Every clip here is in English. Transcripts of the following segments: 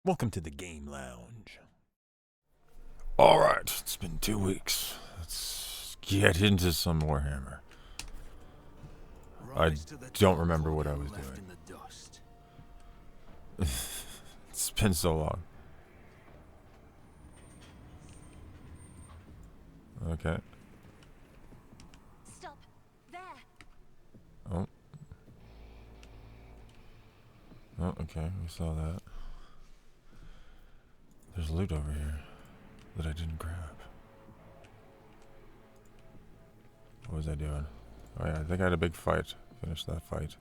Welcome to the Game Lounge. Alright, it's been 2 weeks. Let's get into some Warhammer. I don't remember what I was doing. It's been so long. Okay. Stop. There. Oh. Oh, okay, we saw that. There's loot over here that I didn't grab. What was I doing? Oh yeah, I think I had a big fight. Finished that fight.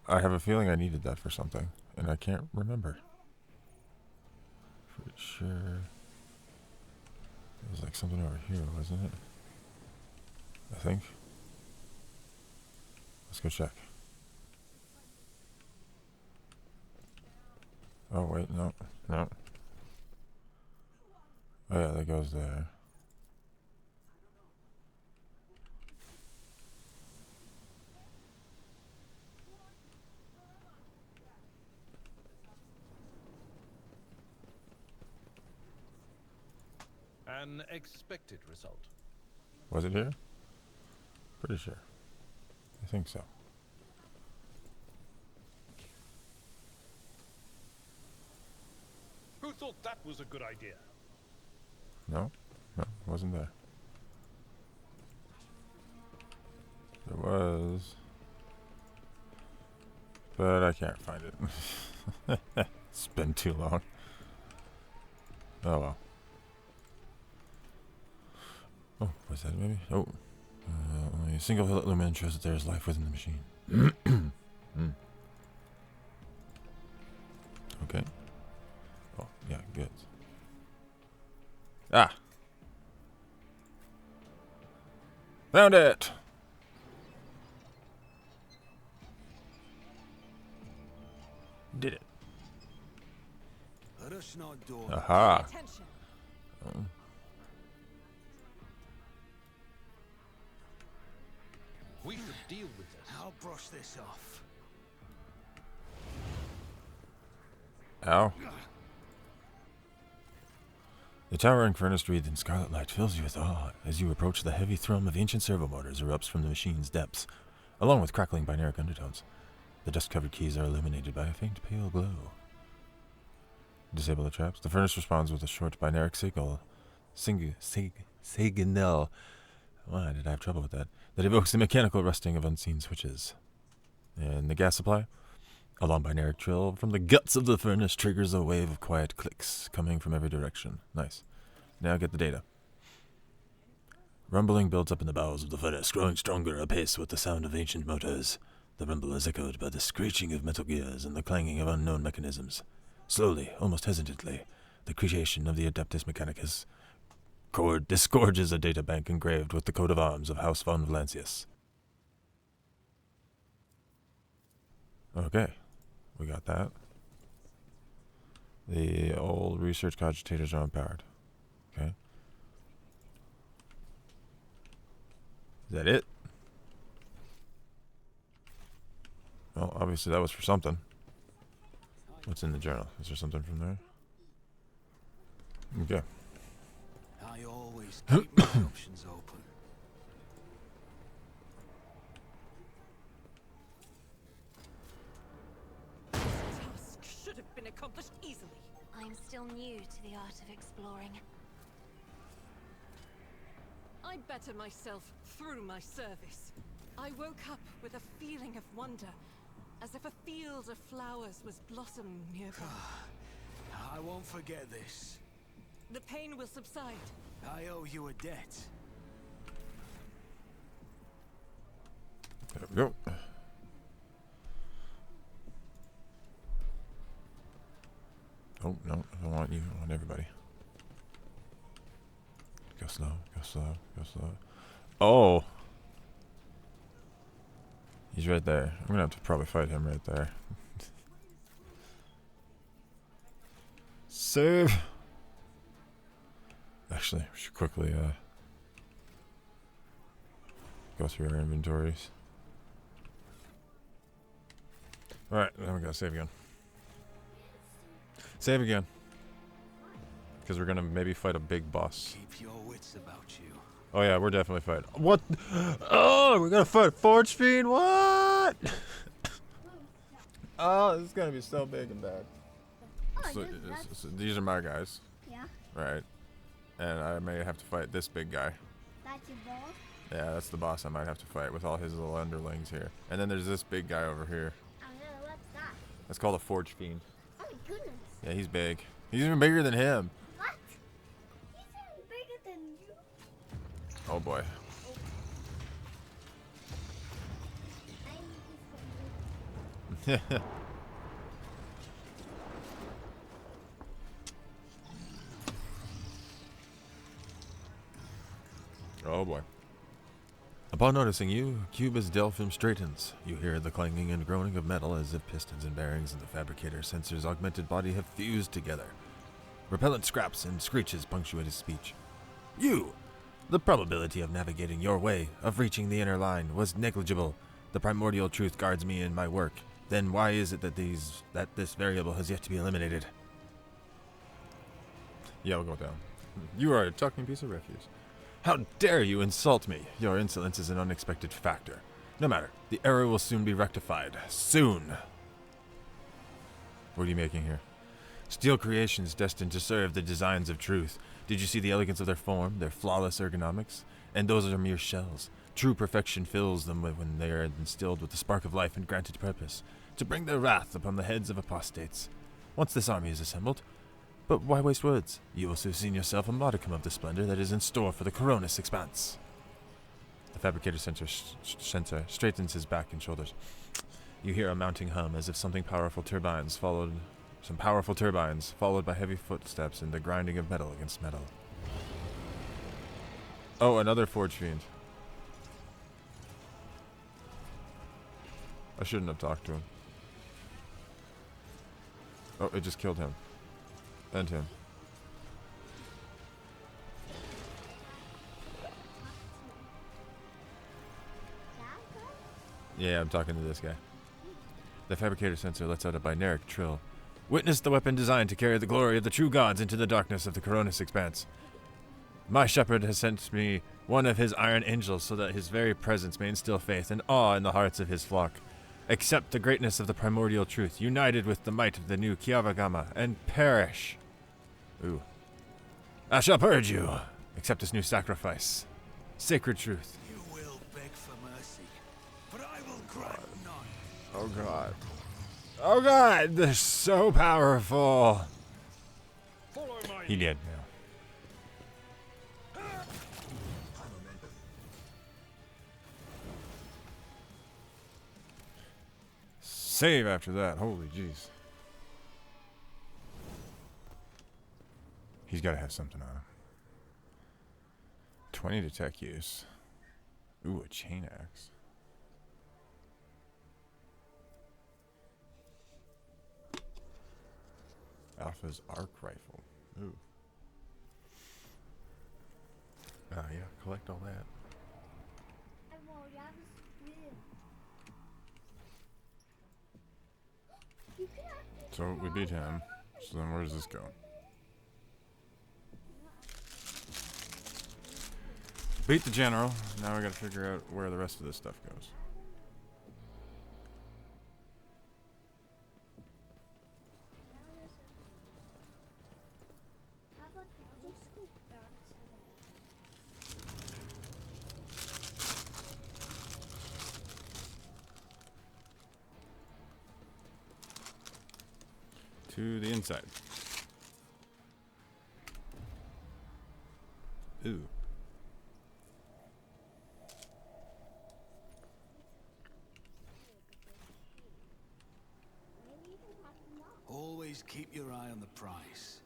I have a feeling I needed that for something, and I can't remember. For sure. It was like something over here, wasn't it? I think. Let's go check. Oh wait, no. No. Oh yeah, that goes there. An expected result. Was it here? Pretty sure. I think so. Who thought that was a good idea? No? No, wasn't there. There was. But I can't find it. It's been too long. Oh well. Oh, was that maybe? Oh. Only a single lumen shows that there is life within the machine. Okay. Oh, yeah, good. Ah! Found it! Did it. Aha! Attention. Oh. We should deal with this. I'll brush this off. Ow. The towering furnace wreathed in scarlet light fills you with awe as you approach. The heavy thrum of ancient servo motors erupts from the machine's depths, along with crackling binaric undertones. The dust-covered keys are illuminated by a faint pale glow. Disable the traps. The furnace responds with a short binaric signal. Signal. Why did I have trouble with that? That evokes the mechanical rusting of unseen switches. And the gas supply? A long binaric trill from the guts of the furnace triggers a wave of quiet clicks coming from every direction. Nice. Now get the data. Rumbling builds up in the bowels of the furnace, growing stronger apace with the sound of ancient motors. The rumble is echoed by the screeching of metal gears and the clanging of unknown mechanisms. Slowly, almost hesitantly, the creation of the Adeptus Mechanicus disgorges a databank engraved with the coat of arms of House von Valancius. Okay, we got that. The old research cogitators are unpowered. Okay. Is that it? Well, obviously that was for something. What's in the journal? Is there something from there? Okay. I always keep my options open. This task should have been accomplished easily. I'm still new to the art of exploring. I better myself through my service. I woke up with a feeling of wonder, as if a field of flowers was blossoming nearby. I won't forget this. The pain will subside. I owe you a debt. There we go. Oh, no, I don't want you. I want everybody. Go slow, go slow, go slow. Oh! He's right there. I'm gonna have to probably fight him right there. Save! Actually, we should quickly, Go through our inventories. Alright, then we gotta save again. Save again. Because we're gonna maybe fight a big boss. Keep your wits about you. Oh yeah, we're definitely fighting. What? Oh, we're gonna fight Forge Fiend? What? Oh, this is gonna be so big and bad. So these are my guys. Yeah. Right. And I may have to fight this big guy. That's your boss? Yeah, that's the boss I might have to fight with all his little underlings here. And then there's this big guy over here. I don't know, what's that? That's called a Forge Fiend. Oh my goodness. Yeah, he's big. He's even bigger than him. What? He's even bigger than you. Oh boy. I need this Oh boy. Upon noticing you, Cuba's Delphim straightens. You hear the clanging and groaning of metal as if pistons and bearings in the Fabricator sensor's augmented body have fused together. Repellent scraps and screeches punctuate his speech. You! The probability of navigating your way, of reaching the inner line, was negligible. The primordial truth guards me in my work. Then why is it that this variable has yet to be eliminated? Yeah, we'll go down. You are a talking piece of refuse. How dare you insult me? Your insolence is an unexpected factor. No matter. The error will soon be rectified. Soon. What are you making here? Steel creations destined to serve the designs of truth. Did you see the elegance of their form, their flawless ergonomics? And those are mere shells. True perfection fills them when they are instilled with the spark of life and granted purpose, to bring their wrath upon the heads of apostates. Once this army is assembled, but why waste words? You will soon see in yourself a modicum of the splendor that is in store for the Coronis expanse. The Fabricator sensor straightens his back and shoulders. You hear a mounting hum as if some powerful turbines followed by heavy footsteps and the grinding of metal against metal. Oh, another Forge Fiend. I shouldn't have talked to him. Oh, it just killed him. And him. Yeah, I'm talking to this guy. The Fabricator sensor lets out a binaric trill. Witness the weapon designed to carry the glory of the true gods into the darkness of the Coronis expanse. My shepherd has sent me one of his iron angels so that his very presence may instill faith and awe in the hearts of his flock. Accept the greatness of the primordial truth, united with the might of the new Kiava Gamma, and perish. Ooh. I shall purge you. Accept this new sacrifice. Sacred truth. You will beg for mercy, but I will grant none. Oh god. Oh god, they're so powerful. Follow my He did, yeah. Save after that. Holy jeez. He's got to have something on him. 20 to tech use. Ooh, a chain axe. Alpha's arc rifle. Ooh. Ah, yeah, collect all that. So we beat him. So then where does this go? Beat the general. Now we gotta figure out where the rest of this stuff goes. To the inside. Ooh. Always keep your eye on the prize.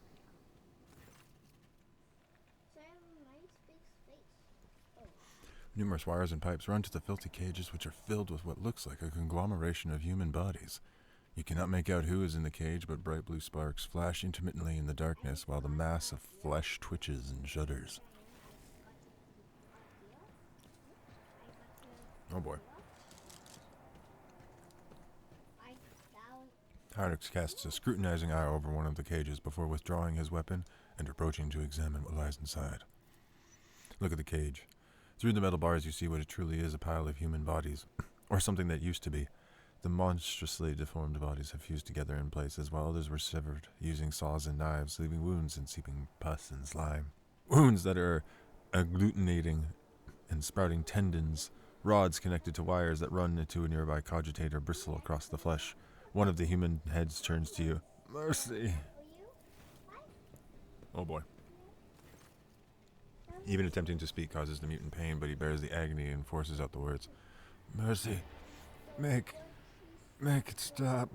Numerous wires and pipes run to the filthy cages, which are filled with what looks like a conglomeration of human bodies. You cannot make out who is in the cage, but bright blue sparks flash intermittently in the darkness while the mass of flesh twitches and shudders. Oh boy. I found Hynrix casts a scrutinizing eye over one of the cages before withdrawing his weapon and approaching to examine what lies inside. Look at the cage. Through the metal bars you see what it truly is, a pile of human bodies. Or something that used to be. The monstrously deformed bodies have fused together in places, while others were severed using saws and knives, leaving wounds and seeping pus and slime. Wounds that are agglutinating and sprouting tendons, rods connected to wires that run into a nearby cogitator bristle across the flesh. One of the human heads turns to you. Mercy. Oh boy. Even attempting to speak causes the mutant pain, but he bears the agony and forces out the words. Mercy. Make it stop.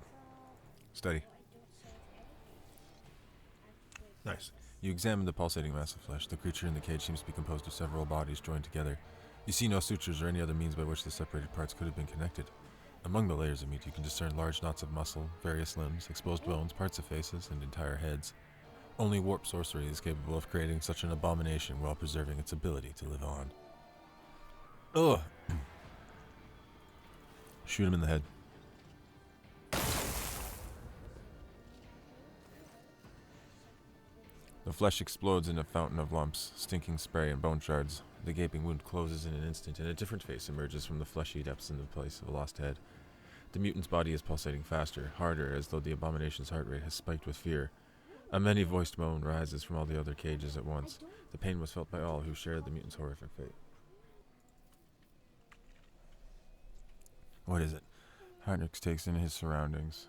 Steady. Nice. You examine the pulsating mass of flesh. The creature in the cage seems to be composed of several bodies joined together. You see no sutures or any other means by which the separated parts could have been connected. Among the layers of meat you can discern large knots of muscle, various limbs, exposed bones, parts of faces, and entire heads. Only warp sorcery is capable of creating such an abomination while preserving its ability to live on. Ugh! Shoot him in the head. The flesh explodes in a fountain of lumps, stinking spray, and bone shards. The gaping wound closes in an instant, and a different face emerges from the fleshy depths in the place of a lost head. The mutant's body is pulsating faster, harder, as though the abomination's heart rate has spiked with fear. A many-voiced moan rises from all the other cages at once. The pain was felt by all who shared the mutant's horrific fate. What is it? Heinrich takes in his surroundings.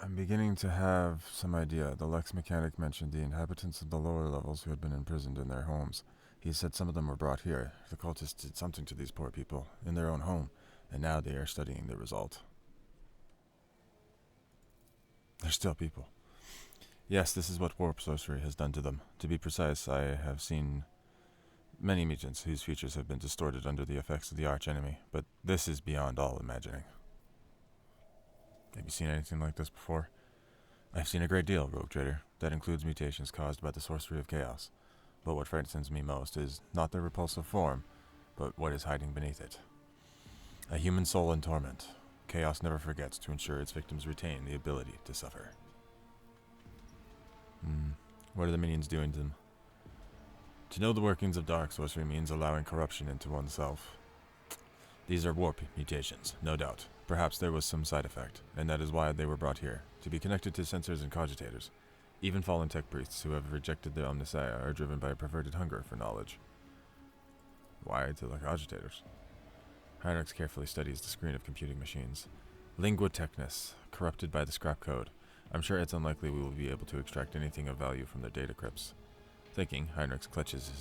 I'm beginning to have some idea. The Lex mechanic mentioned the inhabitants of the lower levels who had been imprisoned in their homes. He said some of them were brought here. The cultists did something to these poor people, in their own home, and now they are studying the result. They're still people. Yes, this is what warp sorcery has done to them. To be precise, I have seen many mutants whose features have been distorted under the effects of the archenemy, but this is beyond all imagining. Have you seen anything like this before? I've seen a great deal, Rogue Trader. That includes mutations caused by the sorcery of chaos. But what frightens me most is not their repulsive form, but what is hiding beneath it. A human soul in torment. Chaos never forgets to ensure its victims retain the ability to suffer. What are the minions doing to them? To know the workings of dark sorcery means allowing corruption into oneself. These are warp mutations, no doubt. Perhaps there was some side effect, and that is why they were brought here, to be connected to sensors and cogitators. Even fallen tech priests who have rejected the Omnissiah are driven by a perverted hunger for knowledge. Why to the cogitators? Heinrich carefully studies the screen of computing machines. Lingua Technis, corrupted by the scrap code. I'm sure it's unlikely we will be able to extract anything of value from their data crypts. Thinking, Heinrich clenches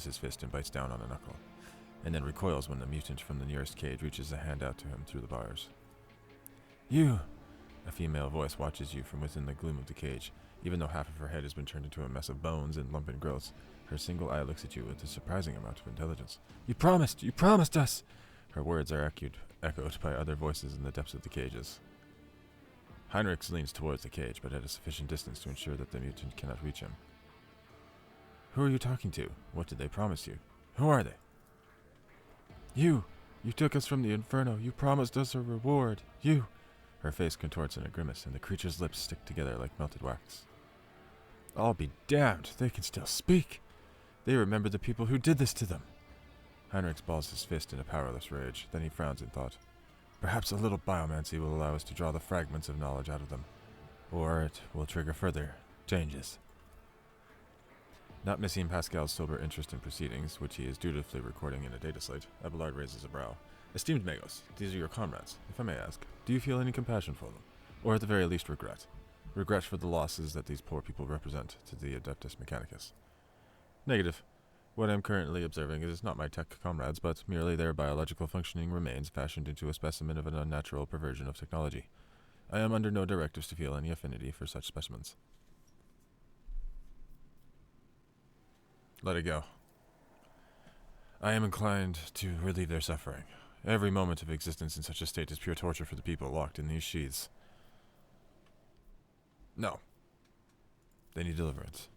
his fist and bites down on a knuckle, and then recoils when the mutant from the nearest cage reaches a hand out to him through the bars. You! A female voice watches you from within the gloom of the cage. Even though half of her head has been turned into a mess of bones and lumpy growths, her single eye looks at you with a surprising amount of intelligence. You promised us! Her words are echoed by other voices in the depths of the cages. Heinrich leans towards the cage, but at a sufficient distance to ensure that the mutant cannot reach him. Who are you talking to? What did they promise you? Who are they? You took us from the inferno. You promised us a reward. You. Her face contorts in a grimace, and the creature's lips stick together like melted wax. I'll be damned. They can still speak. They remember the people who did this to them. Heinrich balls his fist in a powerless rage. Then he frowns in thought. Perhaps a little biomancy will allow us to draw the fragments of knowledge out of them. Or it will trigger further changes. Not missing Pascal's sober interest in proceedings, which he is dutifully recording in a data slate, Abelard raises a brow. Esteemed Magos, these are your comrades. If I may ask, do you feel any compassion for them? Or at the very least regret? Regret for the losses that these poor people represent to the Adeptus Mechanicus? Negative. What I'm currently observing is not my tech comrades, but merely their biological functioning remains fashioned into a specimen of an unnatural perversion of technology. I am under no directives to feel any affinity for such specimens. Let it go. I am inclined to relieve their suffering. Every moment of existence in such a state is pure torture for the people locked in these sheaths. No. They need deliverance.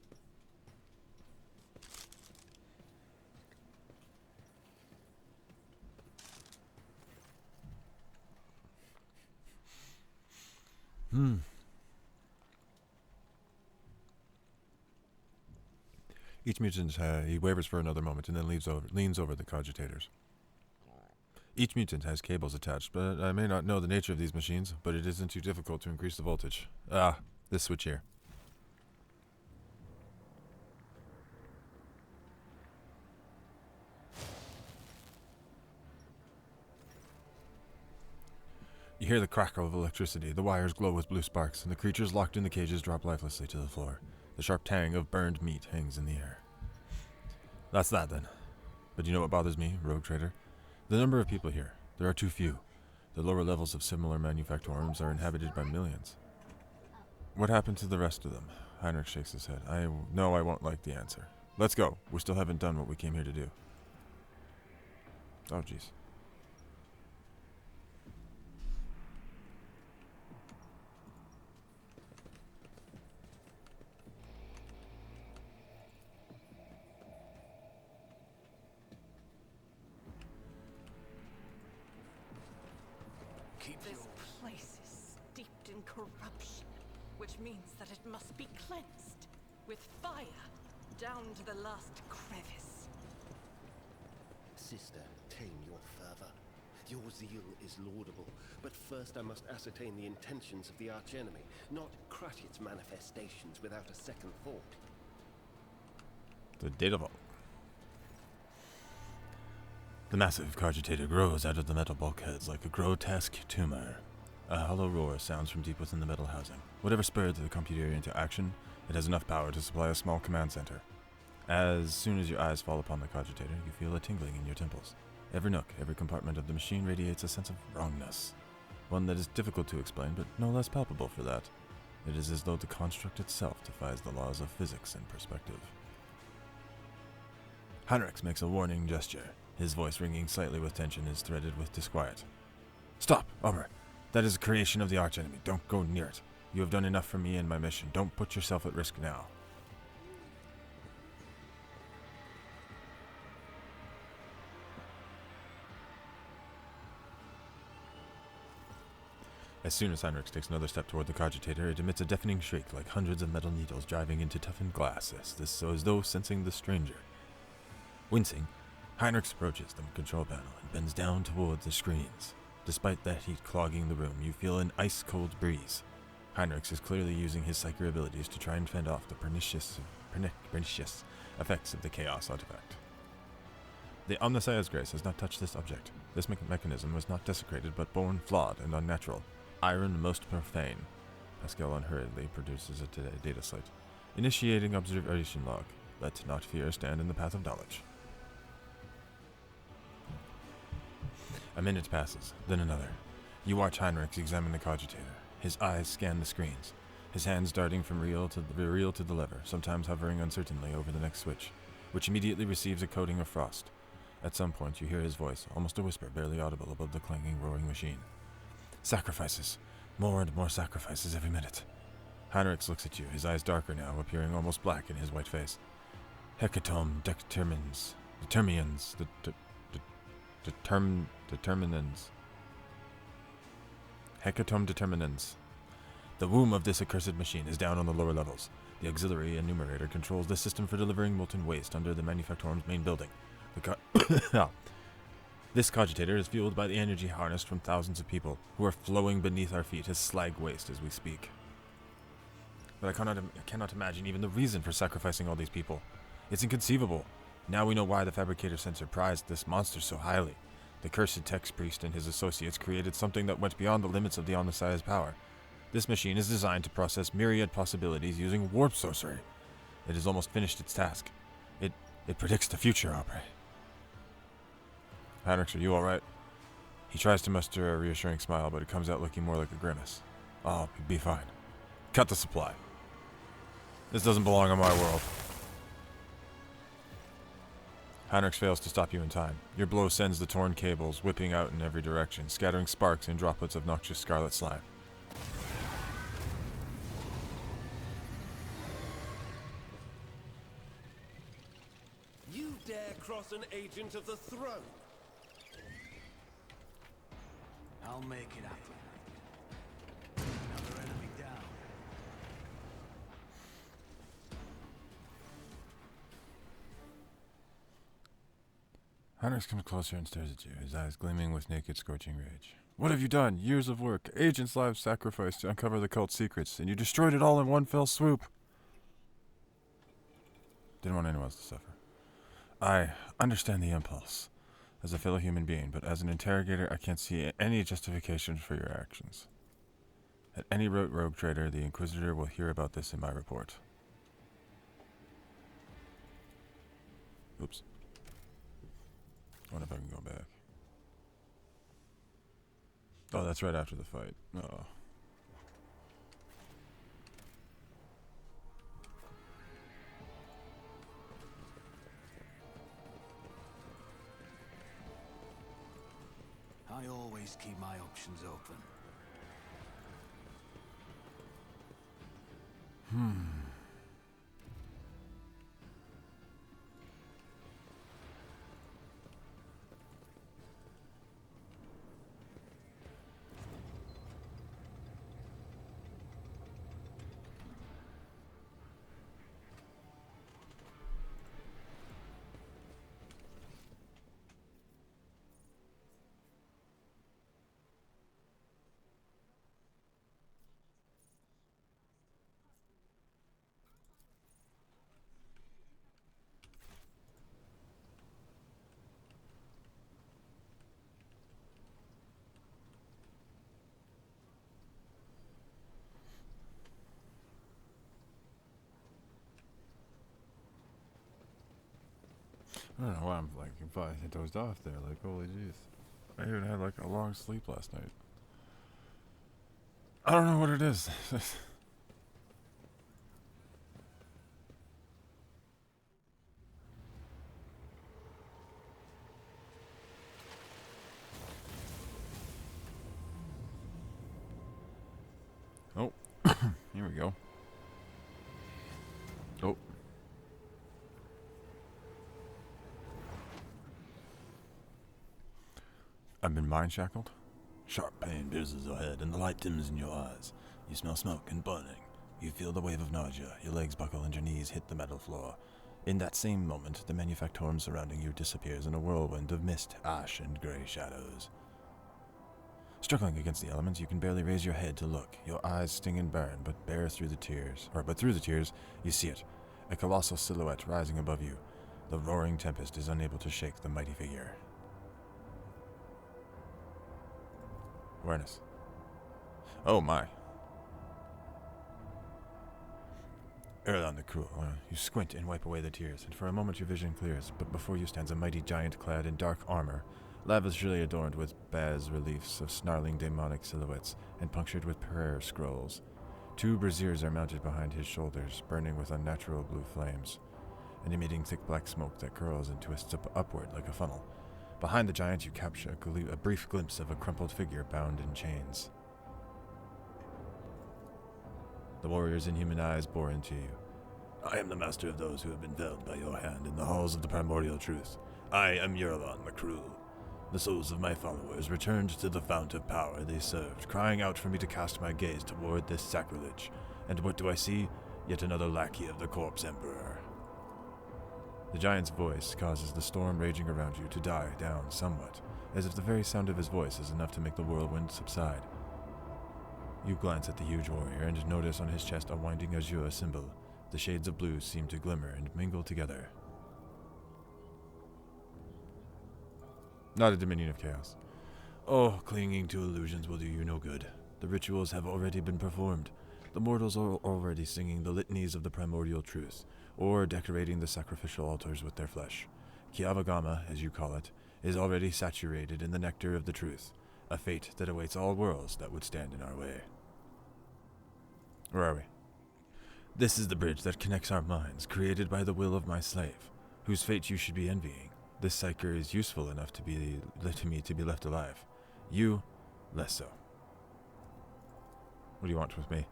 Each mutant, he wavers for another moment and then leans over the cogitators. Each mutant has cables attached, but I may not know the nature of these machines, but it isn't too difficult to increase the voltage. Ah, this switch here. You hear the crackle of electricity, the wires glow with blue sparks, and the creatures locked in the cages drop lifelessly to the floor. The sharp tang of burned meat hangs in the air. That's that, then. But you know what bothers me, rogue trader? The number of people here. There are too few. The lower levels of similar manufactorums are inhabited by millions. What happened to the rest of them? Heinrich shakes his head. I know I won't like the answer. Let's go. We still haven't done what we came here to do. Oh, jeez. This place is steeped in corruption, which means that it must be cleansed with fire down to the last crevice. Sister, tame your fervor. Your zeal is laudable, but first I must ascertain the intentions of the archenemy, not crush its manifestations without a second thought. The data vault. The massive cogitator grows out of the metal bulkheads like a grotesque tumor. A hollow roar sounds from deep within the metal housing. Whatever spurred the computer into action, it has enough power to supply a small command center. As soon as your eyes fall upon the cogitator, you feel a tingling in your temples. Every nook, every compartment of the machine radiates a sense of wrongness. One that is difficult to explain, but no less palpable for that. It is as though the construct itself defies the laws of physics and perspective. Heinrich makes a warning gesture. His voice, ringing slightly with tension, is threaded with disquiet. Stop, Omer. That is a creation of the archenemy. Don't go near it. You have done enough for me and my mission. Don't put yourself at risk now. As soon as Heinrich takes another step toward the cogitator, it emits a deafening shriek like hundreds of metal needles driving into toughened glass, as though sensing the stranger. Wincing, Heinrich approaches the control panel and bends down towards the screens. Despite that heat clogging the room, you feel an ice-cold breeze. Heinrich is clearly using his psychic abilities to try and fend off the pernicious effects of the Chaos artifact. The Omnissiah's grace has not touched this object. This mechanism was not desecrated, but born flawed and unnatural. Iron most profane. Pascal unhurriedly produces a data slate. Initiating observation log. Let not fear stand in the path of knowledge. A minute passes, then another. You watch Heinrich examine the cogitator. His eyes scan the screens, his hands darting from reel to the lever, sometimes hovering uncertainly over the next switch, which immediately receives a coating of frost. At some point you hear his voice, almost a whisper, barely audible above the clanging, roaring machine. Sacrifices. More and more sacrifices every minute. Heinrich looks at you, his eyes darker now, appearing almost black in his white face. Hecatomb determinans. Hecatomb determinans. The womb of this accursed machine is down on the lower levels. The auxiliary enumerator controls the system for delivering molten waste under the manufactorum's main building. This cogitator is fueled by the energy harnessed from thousands of people who are flowing beneath our feet as slag waste as we speak. But I cannot imagine even the reason for sacrificing all these people. It's inconceivable. Now we know why the Fabricator sensor prized this monster so highly. The cursed Tex Priest and his associates created something that went beyond the limits of the Omnissiah's power. This machine is designed to process myriad possibilities using warp sorcery. It has almost finished its task. It predicts the future, Aubrey. Heinrich, are you alright? He tries to muster a reassuring smile, but it comes out looking more like a grimace. I'll be fine. Cut the supply. This doesn't belong on my world. Heinrich fails to stop you in time. Your blow sends the torn cables whipping out in every direction, scattering sparks and droplets of noxious scarlet slime. You dare cross an agent of the throne? I'll make it happen. Another enemy Heinrich comes closer and stares at you, his eyes gleaming with naked, scorching rage. What have you done? Years of work, agents' lives sacrificed to uncover the cult's secrets, and you destroyed it all in one fell swoop. Didn't want anyone else to suffer. I understand the impulse as a fellow human being, but as an interrogator, I can't see any justification for your actions. At any rogue trader, the Inquisitor will hear about this in my report. Oops. I wonder if I can go back. Oh, that's right after the fight. Oh. I always keep my options open. I don't know why I'm like, if I dozed off there, like, holy jeez. I even had like a long sleep last night. I don't know what it is. Oh, here we go. Oh. I've been mind shackled. Sharp pain pierces your head, and the light dims in your eyes. You smell smoke and burning. You feel the wave of nausea. Your legs buckle and your knees hit the metal floor. In that same moment, the manufactorum surrounding you disappears in a whirlwind of mist, ash, and gray shadows. Struggling against the elements, you can barely raise your head to look. Your eyes sting and burn, but through the tears, you see it. A colossal silhouette rising above you. The roaring tempest is unable to shake the mighty figure. Awareness. Oh my. Erlan the Cruel. You squint and wipe away the tears, and for a moment your vision clears, but before you stands a mighty giant clad in dark armor, lavishly adorned with bas reliefs of snarling demonic silhouettes and punctured with prayer scrolls. 2 braziers are mounted behind his shoulders, burning with unnatural blue flames, and emitting thick black smoke that curls and twists upward like a funnel. Behind the giant you capture a brief glimpse of a crumpled figure bound in chains. The warrior's inhuman eyes bore into you. I am the master of those who have been felled by your hand in the halls of the primordial truth. I am Erlan the Cruel. The souls of my followers returned to the fount of power they served, crying out for me to cast my gaze toward this sacrilege. And what do I see? Yet another lackey of the corpse emperor. The giant's voice causes the storm raging around you to die down somewhat, as if the very sound of his voice is enough to make the whirlwind subside. You glance at the huge warrior and notice on his chest a winding azure symbol. The shades of blue seem to glimmer and mingle together. Not a dominion of chaos. Oh, clinging to illusions will do you no good. The rituals have already been performed. The mortals are already singing the litanies of the primordial truth, or decorating the sacrificial altars with their flesh. Kiava Gamma, as you call it, is already saturated in the nectar of the truth, a fate that awaits all worlds that would stand in our way. Where are we? This is the bridge that connects our minds, created by the will of my slave, whose fate you should be envying. This psyker is useful enough to me to be left alive. You, less so. What do you want with me?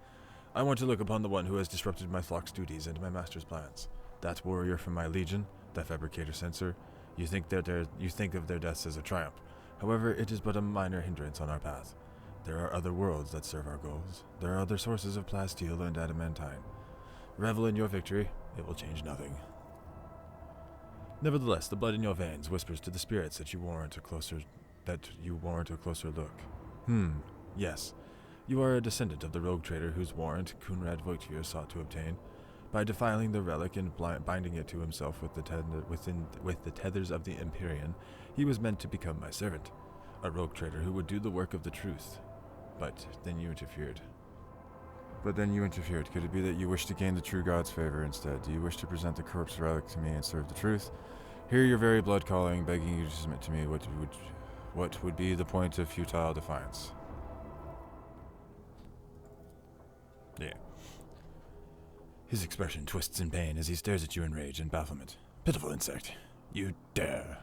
I want to look upon the one who has disrupted my flock's duties and my master's plans. That warrior from my legion, that Fabricator censor, you think of their deaths as a triumph. However, it is but a minor hindrance on our path. There are other worlds that serve our goals. There are other sources of plasteel and adamantine. Revel in your victory. It will change nothing. Nevertheless, the blood in your veins whispers to the spirits that you warrant a closer look. Yes. You are a descendant of the rogue trader whose warrant Kunrad Voigtfir sought to obtain. By defiling the relic and binding it to himself with the tethers of the Empyrean, he was meant to become my servant, a rogue trader who would do the work of the truth. But then you interfered. Could it be that you wish to gain the true God's favor instead? Do you wish to present the corpse relic to me and serve the truth? Hear your very blood calling, begging you to submit to me. What would be the point of futile defiance? Yeah. His expression twists in pain as he stares at you in rage and bafflement. Pitiful insect. You dare.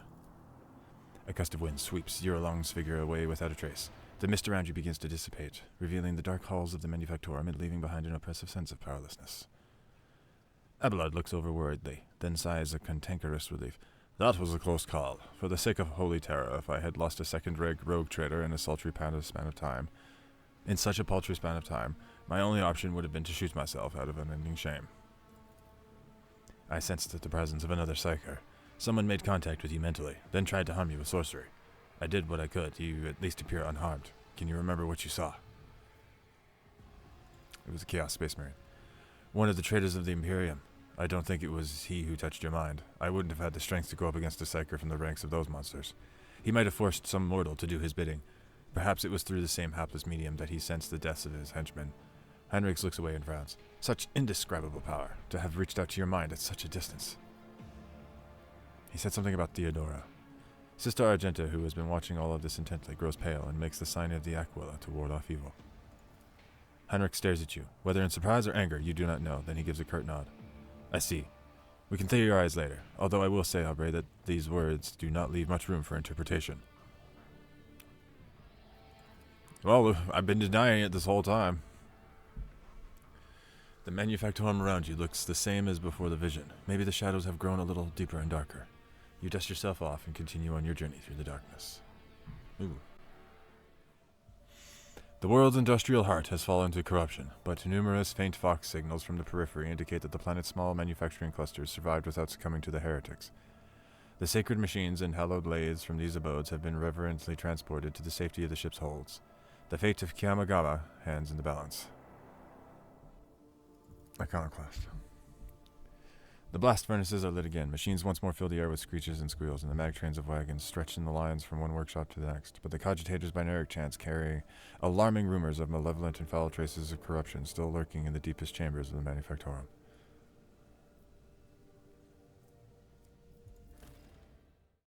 A gust of wind sweeps Eurolong's figure away without a trace. The mist around you begins to dissipate, revealing the dark halls of the Manufactorum and leaving behind an oppressive sense of powerlessness. Abelard looks over worriedly, then sighs a cantankerous relief. That was a close call. For the sake of holy terror, if I had lost a second-rate rogue trader in such a paltry span of time, my only option would have been to shoot myself out of unending shame. I sensed the presence of another psyker. Someone made contact with you mentally, then tried to harm you with sorcery. I did what I could. You at least appear unharmed. Can you remember what you saw? It was a Chaos Space Marine. One of the traders of the Imperium. I don't think it was he who touched your mind. I wouldn't have had the strength to go up against a psyker from the ranks of those monsters. He might have forced some mortal to do his bidding. Perhaps it was through the same hapless medium that he sensed the deaths of his henchmen. Heinrichs looks away and frowns. Such indescribable power, to have reached out to your mind at such a distance. He said something about Theodora. Sister Argenta, who has been watching all of this intently, grows pale and makes the sign of the Aquila to ward off evil. Heinrich stares at you. Whether in surprise or anger, you do not know. Then he gives a curt nod. I see. We can theorize later, although I will say, Aubrey, that these words do not leave much room for interpretation. Well, I've been denying it this whole time. The Manufactorum around you looks the same as before the vision. Maybe the shadows have grown a little deeper and darker. You dust yourself off and continue on your journey through the darkness. Ooh. The world's industrial heart has fallen to corruption, but numerous faint fox signals from the periphery indicate that the planet's small manufacturing clusters survived without succumbing to the heretics. The sacred machines and hallowed lathes from these abodes have been reverently transported to the safety of the ship's holds. The fate of Kiava Gamma hangs in the balance. Iconoclast. The blast furnaces are lit again. Machines once more fill the air with screeches and squeals, and the mag trains of wagons stretch in the lines from one workshop to the next. But the cogitators by Narek chance carry alarming rumors of malevolent and foul traces of corruption still lurking in the deepest chambers of the Manufactorum.